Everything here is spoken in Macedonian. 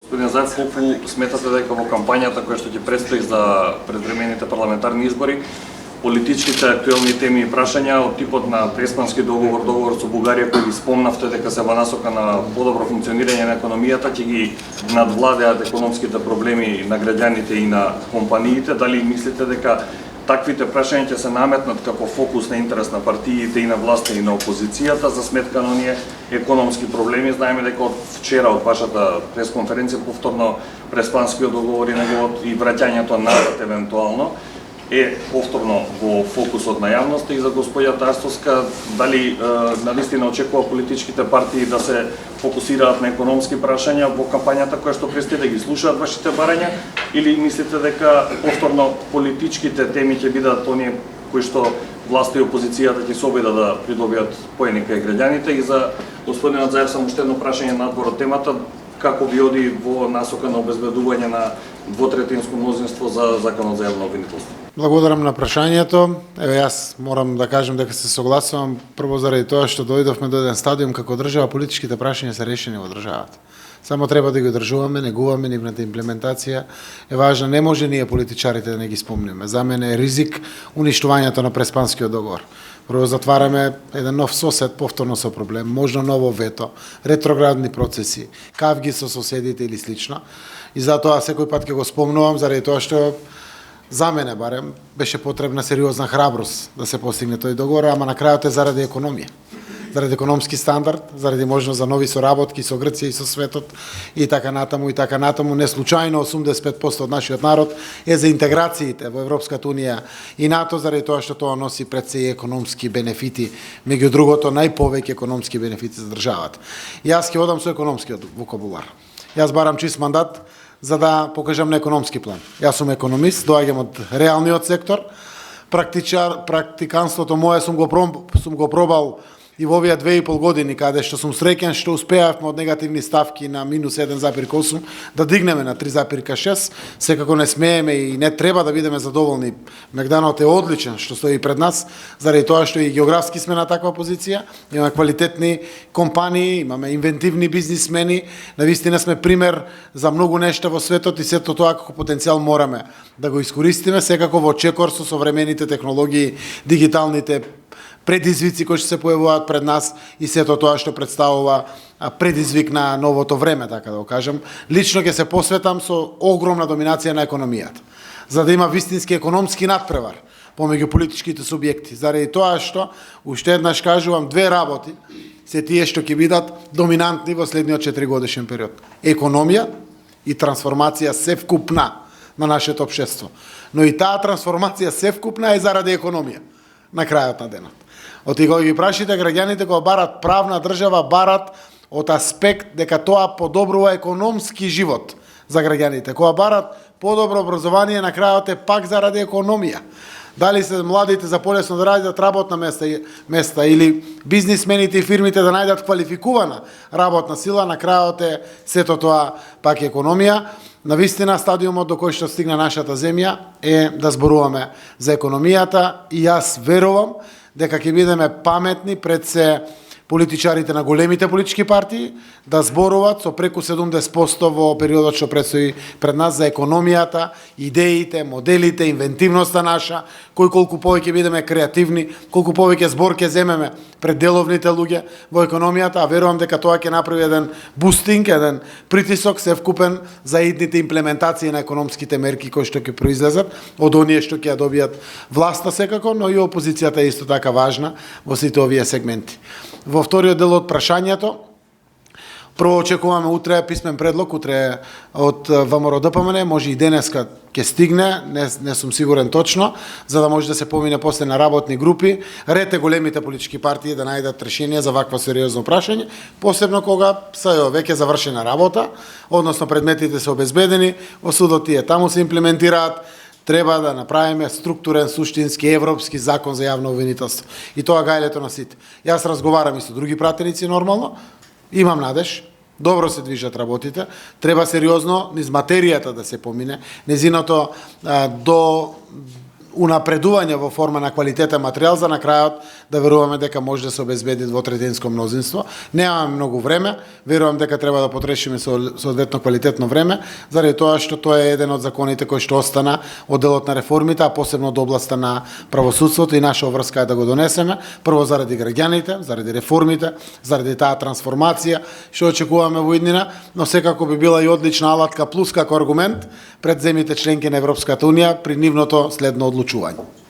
Господин Заев, колку сметате дека во кампањата која што ќе предстои за предвремените парламентарни избори, политичките актуелни теми и прашања од типот на Преспански договор, договор со Бугарија кој ги спомнавте дека се во насока на подобро функционирање на економијата, ќе ги надвладеат економските проблеми на граѓаните и на компаниите, дали мислите дека таквите прашања ќе се наметнат како фокус на интерес на партиите и на власта и на опозицијата за сметка на оние економски проблеми? Знаеме дека од вчера од вашата пресконференција повторно Преспанскиот договор и неговото и враќањето назад евентуално е повторно во фокусот на јавноста. И за господја Тастовска, дали навистина очекува политичките партии да се фокусираат на економски прашања во кампањата која што предстои, да ги слушаат вашите барања, или мислите дека повторно политичките теми ќе бидат оние кои што власта и опозицијата ќе се обидат да придобијат поени кај граѓаните? И за господинот Заев само уште едно прашање надвор од темата, како ви оди во насока на обезбедување на двотретинско мнозинство за законот за јавно обвинителство? Благодарам на прашањето. Еве, јас морам да кажам дека се согласувам прво заради тоа што дојдовме до еден стадиум како држава, политичките прашања се решени во државата. Само треба да ги одржуваме, негуваме, нивната имплементација е важна. Не може ние политичарите да не ги спомниме. За мене е ризик уништувањето на Преспанскиот договор. Прво затвараме еден нов сосед, повторно со проблем, можно ново вето, ретроградни процеси, кавги со соседите или слично. И затоа секој пат ќе го спомнувам, заради тоа што за мене барем беше потребна сериозна храброст да се постигне тој договор, ама на крајот е заради економија. Заради економски стандард, заради можност за нови соработки со Грција и со светот и така натаму и така натаму. Не случајно 85% од нашиот народ е за интеграциите во Европската унија и НАТО, заради тоа што тоа носи пред се и економски бенефити, меѓу другото најповеќе економски бенефити за државата. Јас ќе одам со економскиот вокабулар. Јас барам чист мандат за да покажам на економски план. Јас сум економист, доаѓам од реалниот сектор. Практиканството мое сум го пробал и во овие 2,5 години, каде што сум среќен што успеавме од негативни ставки на минус 1,8 да дигнеме на 3,6. Секако не смееме и не треба да бидеме задоволни. Мегданот е одличен што стои пред нас, заради тоа што и географски сме на таква позиција, имаме квалитетни компании, имаме инвентивни бизнисмени, навистина сме пример за многу нешта во светот и сето тоа како потенцијал мораме да го искористиме, секако во чекор со современите технологии, дигиталните предизвици кои што се појавуваат пред нас и сето тоа што представува предизвик на новото време, така да го кажам. Лично ќе се посветам со огромна доминација на економијата, за да има вистински економски надпревар помеѓу политичките субјекти. Заради тоа што, уште еднаш кажувам, две работи се тие што ќе бидат доминантни во следниот 4-годишен период. Економија и трансформација севкупна на нашето општество. Но и таа трансформација севкупна е заради економија на крајот на денот. Од кога ги прашите граѓаните кога барат правна држава, барат од аспект дека тоа подобрува економски живот за граѓаните. Кога барат подобро образование, на крајот е пак заради економија. Дали се младите за полесно да раѓаат работна места или бизнисмените и фирмите да најдат квалификувана работна сила, на крајот е сето тоа пак економија. Навистина стадиумот до кој што стигна нашата земја е да зборуваме за економијата и јас верувам дека ќе бидеме паметни пред се политичарите на големите политички партии да зборуваат со преку 70% во периодот што предстои пред нас за економијата, идеите, моделите, инвентивноста наша, колку повеќе бидеме креативни, колку повеќе збор ќе земеме пред деловните луѓе во економијата, а верувам дека тоа ќе направи еден бустинг, еден притисок севкупен за идните имплементации на економските мерки кои што ќе произлезат од оние што ќе ја добијат власта секако, но и опозицијата е исто така важна во сите овие сегменти. Во вториот дел од прашањето, прво очекуваме утре писмен предлог, утре од ВМРО-ДПМН, може и денеска ќе стигне, не сум сигурен точно, за да може да се помине после на работни групи, ред е големите политички партии да најдат решение за вакво сериозно прашање, посебно кога се веќе завршена работа, односно предметите се обезбедени, во судот тие таму се имплементираат, треба да направиме структурен, суштински, европски закон за јавно обвинителство. И тоа гајлето на сите. Јас разговарам и со други пратеници нормално, имам надеж, добро се движат работите, треба сериозно низ материјата да се помине, незиното до унапредување во форма на квалитетен материјал за на крајот да веруваме дека може да се обезбеди двотретинско мнозинство. Немаме многу време, верувам дека треба да потрошиме соодветно квалитетно време, заради тоа што тоа е еден од законите кои што остана од делот на реформите, а посебно од областа на правосудството и наша врска е да го донесеме, прво заради граѓаните, заради реформите, заради таа трансформација што очекуваме во иднина, но секако би била и одлична алатка плюс како аргумент пред земјите членки на Европската унија при нивното следно одлучување.